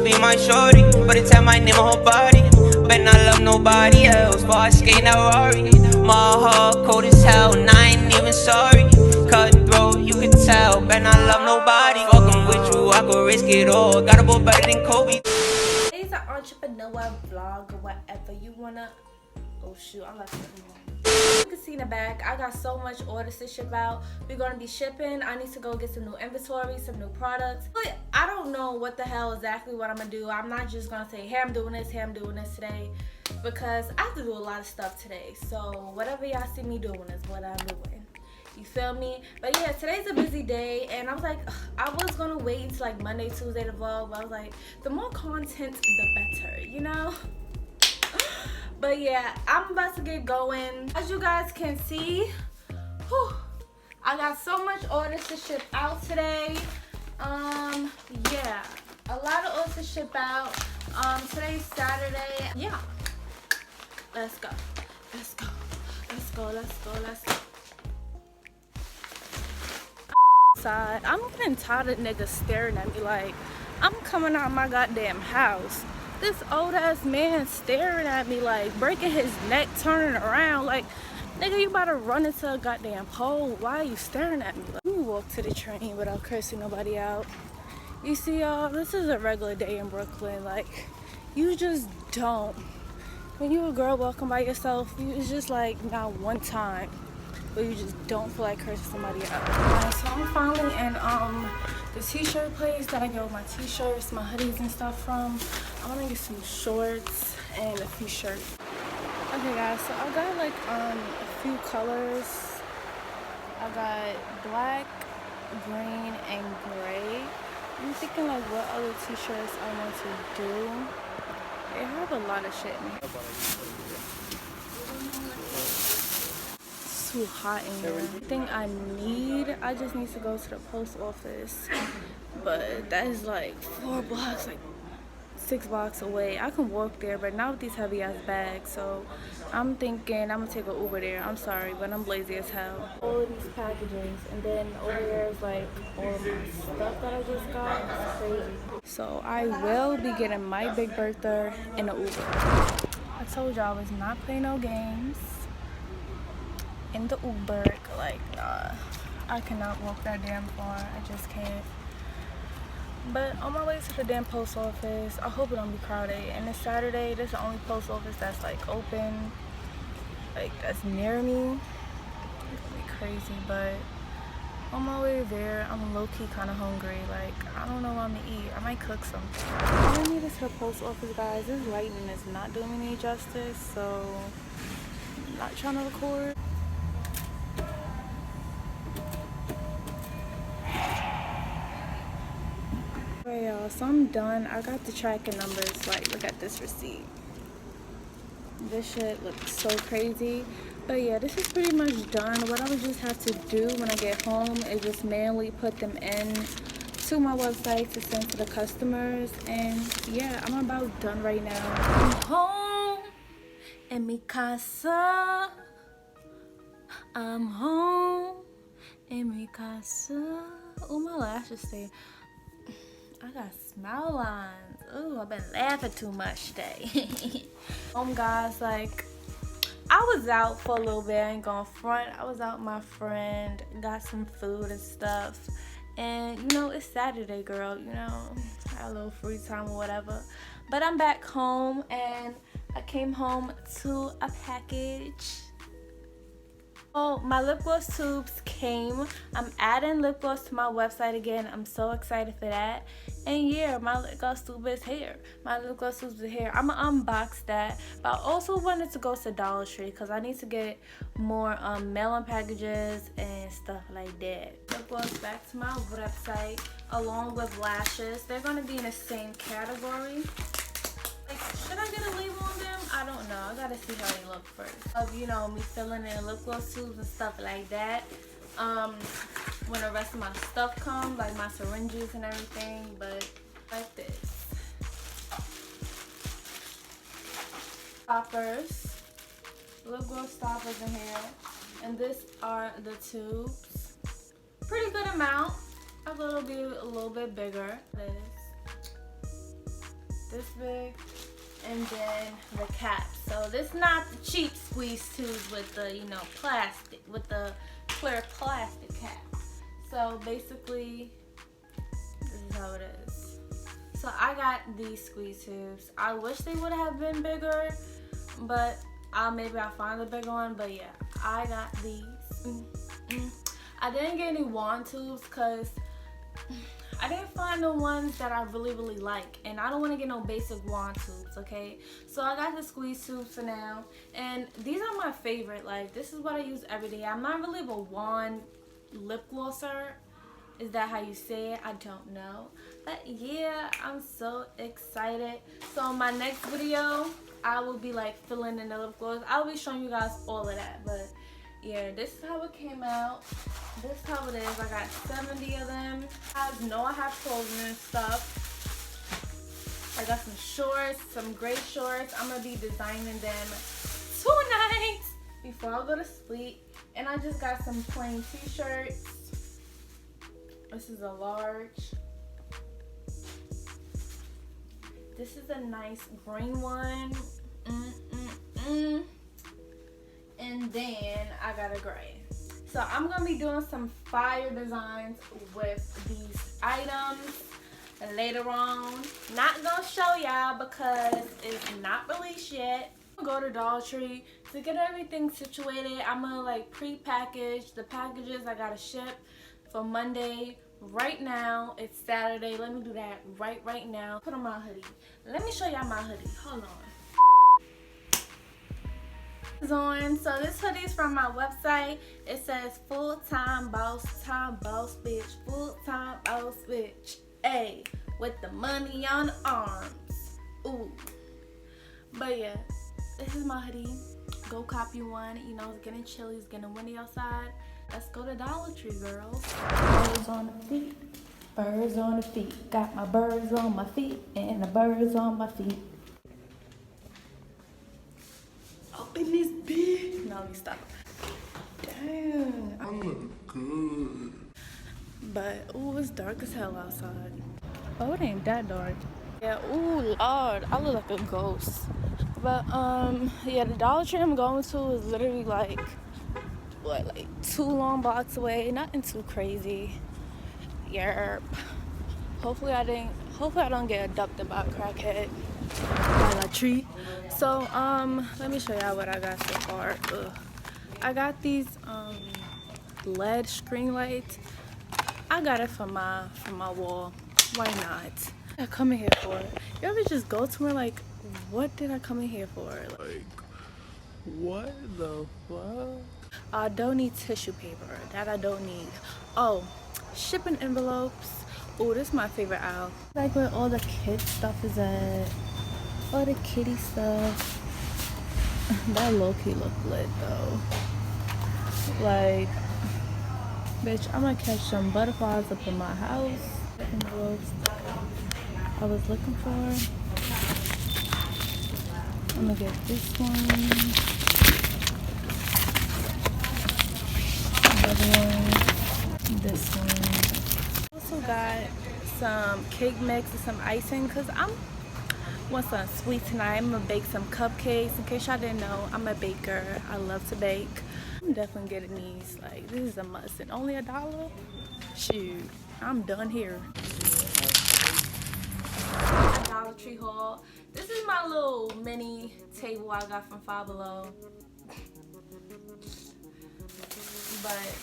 be my shorty, but it's at my name on her body. Bet not love nobody else, but I skate that Rari. My heart cold as hell, and I ain't even sorry. Cutthroat, you can tell, bet not love nobody. Fucking with you, I could risk it all. Got a boy better than Kobe. Today's an entrepreneur vlog or whatever you wanna. Oh shoot, I left it alone. You can see in the back, I got so much orders to ship out. We're gonna be shipping. I need to go get some new inventory, some new products. But I don't know what the hell exactly what I'm gonna do. I'm not just gonna say, hey, I'm doing this, hey, I'm doing this today, because I have to do a lot of stuff today. So whatever y'all see me doing is what I'm doing. You feel me? But yeah, today's a busy day, and I was like, I was gonna wait until like Monday, Tuesday to vlog, but I was like, the more content, the better, you know? But yeah, I'm about to get going. As you guys can see, whew, I got so much orders to ship out today. Yeah, a lot of orders to ship out. Today's Saturday. Yeah, let's go. Let's go. Let's go. Let's go. Let's go. Side. I'm getting tired of niggas staring at me like I'm coming out of my goddamn house. This old ass man staring at me like breaking his neck, turning around like, nigga, you about to run into a goddamn pole. Why are you staring at me? Let me walk to the train without cursing nobody out. You see, y'all, this is a regular day in Brooklyn. Like, you just don't. When you a girl walking by yourself, it's just like not one time but you just don't feel like cursing somebody out. Alright, so I'm finally in the t-shirt place that I get all my t-shirts, my hoodies and stuff from. I'm gonna get some shorts and a few shirts. Okay guys, so I got like a few colors. I got black, green, and gray. I'm thinking like what other t-shirts I want to do. They have a lot of shit in here. Too hot in here. Everything I need, I just need to go to the post office, but that is like 4 blocks, like 6 blocks away. I can walk there, but not with these heavy ass bags, so I'm thinking I'm gonna take an Uber there. I'm sorry, but I'm lazy as hell. All of these packages, and then over there is like all of my stuff that I just got. It's crazy. So I will be getting my Big Bertha in an Uber. I told y'all I was not playing no games in the Uber. Like, nah, I cannot walk that damn far. I just can't. But on my way to the damn post office, I hope it don't be crowded. And it's Saturday. This is the only post office that's like open, like that's near me. It's gonna be crazy. But on my way there, I'm low-key kind of hungry. Like, I don't know what I'm gonna eat. I might cook something. I need to the post office, guys. This lighting is not doing me any justice, so I'm not trying to record. Alright y'all, so I'm done. I got the tracking numbers. Like, look at this receipt. This shit looks so crazy. But yeah, this is pretty much done. What I would just have to do when I get home is just manually put them in to my website to send to the customers. And yeah, I'm about done right now. I'm home in mi casa. I'm home in mi casa. Oh, my lashes stay. I got smile lines. Ooh, I've been laughing too much today. Guys, like, I was out for a little bit. I ain't gonna front. I was out with my friend, got some food and stuff. And, you know, it's Saturday, girl. You know, I had a little free time or whatever. But I'm back home, and I came home to a package. Oh, my lip gloss tubes came. I'm adding lip gloss to my website again. I'm so excited for that. And yeah, my lip gloss tube is here. My lip gloss tubes are here. I'm gonna unbox that. But I also wanted to go to Dollar Tree because I need to get more mail-in packages and stuff like that. Lip gloss back to my website along with lashes. They're gonna be in the same category. Like, should I get a label on them? I don't know. I gotta see how they look first. Of, you know, me filling in lip gloss tubes and stuff like that. When the rest of my stuff comes, like my syringes and everything. But like this. Stoppers. Lip gloss stoppers in here. And this are the tubes. Pretty good amount. A little bit bigger. This. this big, and then the cap. So this is not the cheap squeeze tubes with the, you know, plastic, with the clear plastic cap. So basically, this is how it is. So I got these squeeze tubes. I wish they would have been bigger, but maybe I'll find a bigger one. But yeah, I got these. I didn't get any wand tubes because I didn't find the ones that I really like, and I don't want to get no basic wand tubes, okay? So I got the squeeze tubes for now, and these are my favorite. Like, this is what I use every day. I'm not really a wand lip glosser. Is that how you say it? I don't know. But yeah, I'm so excited. So in my next video, I will be like filling in the lip gloss. I'll be showing you guys all of that. But yeah, this is how it came out. This is how it is. I got 70 of them. I know I have clothing and stuff. I got some shorts, some gray shorts. I'm gonna be designing them tonight before I go to sleep. And I just got some plain t-shirts. This is a large. This is a nice green one. And then I got a gray. So I'm gonna be doing some fire designs with these items later on. Not gonna show y'all because it's not released yet. I'm gonna go to Dollar Tree to get everything situated. I'm gonna like pre-package the packages I gotta ship for Monday. Right now it's Saturday. Let me do that right now. Put on my hoodie. Let me show y'all my hoodie. Hold on. So this hoodie is from my website. It says full-time boss bitch, full-time boss bitch, ayy, with the money on the arms. Ooh. But yeah, this is my hoodie. Go copy one. You know, it's getting chilly, it's getting windy outside. Let's go to Dollar Tree, girls. Birds on the feet, birds on the feet. Got my birds on my feet and the birds on my feet. Open this bitch. No, you stop. Damn. I look good. But, ooh, it's dark as hell outside. Oh, it ain't that dark. Yeah, ooh, Lord, I look like a ghost. But, yeah, the Dollar Tree I'm going to is literally like, what, like 2 long blocks away. Nothing too crazy. Yerp. Hopefully I don't get abducted by a crackhead. Dollar Tree. So let me show y'all what I got so far. I got these LED screen lights. I got it for my wall. Why not? I come in here for? You ever just go somewhere like, what did I come in here for? Like, what the fuck? I don't need tissue paper. That I don't need. Oh, shipping envelopes. Oh, this is my favorite aisle. Like where all the kid stuff is at. All the kitty stuff. That low-key look lit though. Like, bitch, I'm gonna catch some butterflies up in my house. The envelopes I was looking for. I'm gonna get this one. Another one. This one. Also got some cake mix and some icing because I want some sweet tonight. I'm gonna bake some cupcakes. In case y'all didn't know, I'm a baker. I love to bake. I'm definitely getting these. Like, this is a must. And only $1? Shoot, I'm done here. Dollar Tree haul. This is my little mini table I got from Five Below. But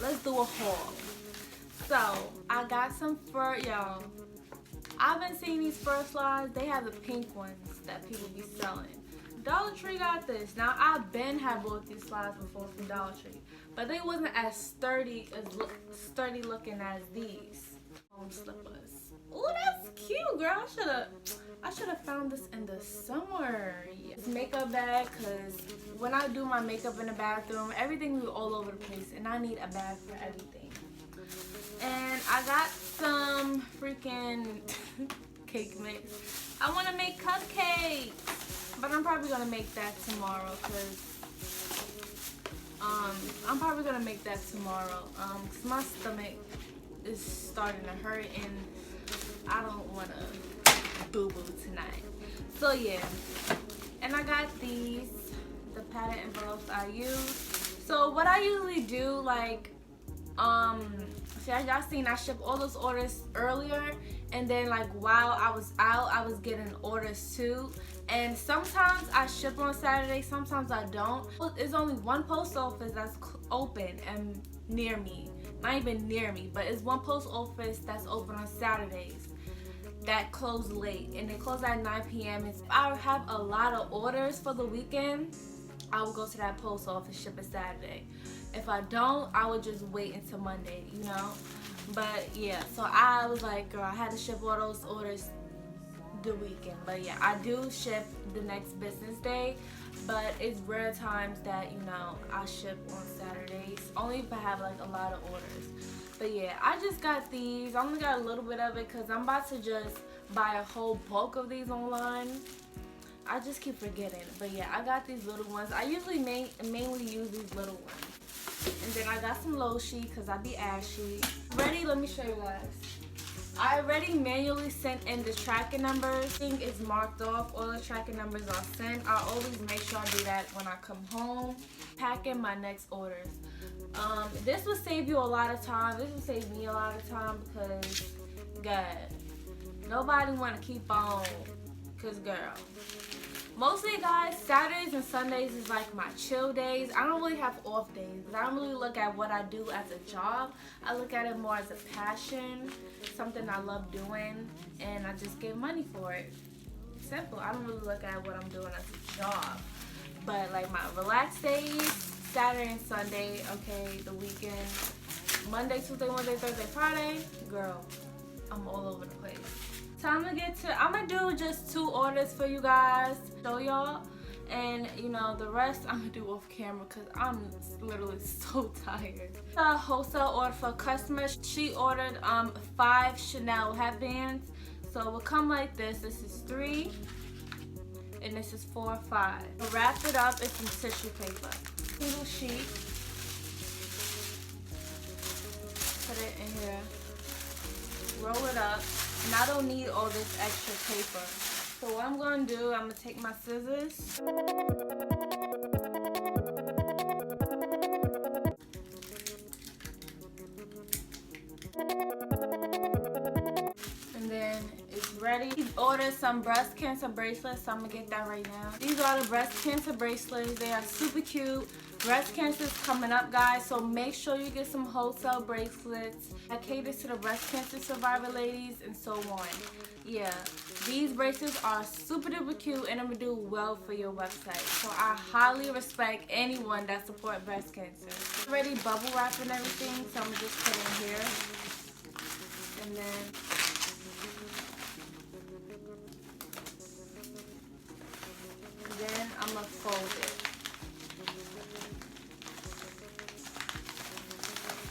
let's do a haul. So I got some fur, y'all. I've been seeing these fur slides. They have the pink ones that people be selling. Dollar Tree got this. Now I've been had both these slides before from Dollar Tree, but they wasn't as sturdy looking as these home slippers. Oh, that's cute, girl. I should have found this in the summer. Yeah. This makeup bag, cause when I do my makeup in the bathroom, everything be all over the place, and I need a bag for everything. And I got some freaking cake mix. I want to make cupcakes, but I'm probably gonna make that tomorrow, cause cause my stomach is starting to hurt, and I don't wanna boo-boo tonight. So yeah, and I got these, the padded envelopes I use. So what I usually do, like, see, as y'all seen, I ship all those orders earlier, and then like while I was out, I was getting orders too. And sometimes I ship on Saturday, sometimes I don't. There's only one post office that's open and near me. Not even near me, but it's one post office that's open on Saturdays that close late, and they close at 9 p.m. If I have a lot of orders for the weekend, I will go to that post office, ship it Saturday. If I don't, I would just wait until Monday, you know? But yeah, so I was like, girl, I had to ship all those orders the weekend. But yeah, I do ship the next business day, but it's rare times that, you know, I ship on Saturdays, only if I have like a lot of orders. But yeah, I just got these. I only got a little bit of it because I'm about to just buy a whole bulk of these online. I just keep forgetting. But yeah, I got these little ones. I usually mainly use these little ones. And then I got some lotion because I be ashy. Ready? Let me show you guys. I already manually sent in the tracking numbers. Everything is marked off. All the tracking numbers are sent. I always make sure I do that when I come home. Packing my next orders. This will save you a lot of time. This will save me a lot of time because, God, nobody want to keep on. Because, girl, mostly, guys, Saturdays and Sundays is like my chill days. I don't really have off days. I don't really look at what I do as a job. I look at it more as a passion, something I love doing, and I just get money for it. Simple. I don't really look at what I'm doing as a job. But like my relaxed days, Saturday and Sunday, okay, the weekend, Monday, Tuesday, Wednesday, Thursday, Friday, girl, I'm all over the place. Time to get to, I'm gonna do just 2 orders for you guys, show y'all, and you know, the rest I'm gonna do off camera because I'm literally so tired. A wholesale order for a customer. She ordered 5 Chanel headbands, so it will come like this. This is 3, and this is 4 or 5. I'll wrap it up in some tissue paper. Little sheet. Put it in here. Roll it up. And I don't need all this extra paper. So what I'm going to do, I'm going to take my scissors. And then it's ready. Ordered some breast cancer bracelets, so I'm going to get that right now. These are the breast cancer bracelets. They are super cute. Breast cancer is coming up, guys, so make sure you get some wholesale bracelets. I cater to the breast cancer survivor ladies and so on. Yeah, these bracelets are super duper cute and I'm gonna do well for your website. So I highly respect anyone that support breast cancer. Already bubble wrap and everything, so I'm gonna just put it in here. And then I'm gonna fold it.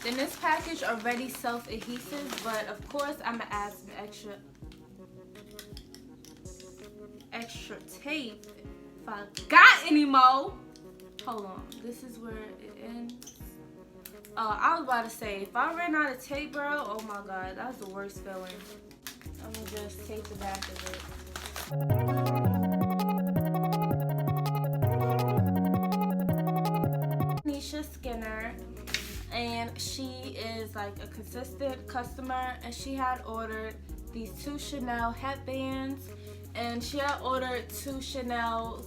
Then this package already self-adhesive, but of course I'm gonna add some extra tape if I got any more. Hold on, this is where it ends. I was about to say, if I ran out of tape, bro, oh my god, that's the worst feeling. I'm gonna just tape the back of it. Nisha Skinner. And she is like a consistent customer, and she had ordered these 2 Chanel headbands, and she had ordered 2 Chanel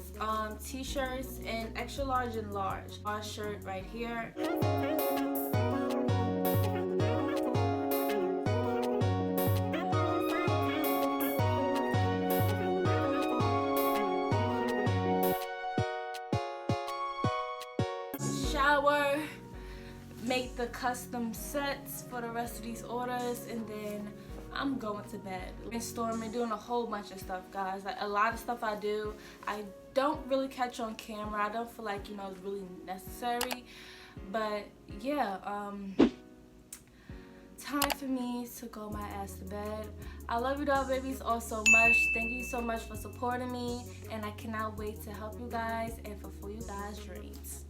t-shirts in extra large and large. Our shirt right here. Shower. Make the custom sets for the rest of these orders, and then I'm going to bed. Brainstorming, doing a whole bunch of stuff, guys. Like a lot of stuff I do, I don't really catch on camera. I don't feel like, you know, it's really necessary. But yeah, time for me to go my ass to bed. I love you doll babies all so much. Thank you so much for supporting me, and I cannot wait to help you guys and fulfill you guys' dreams.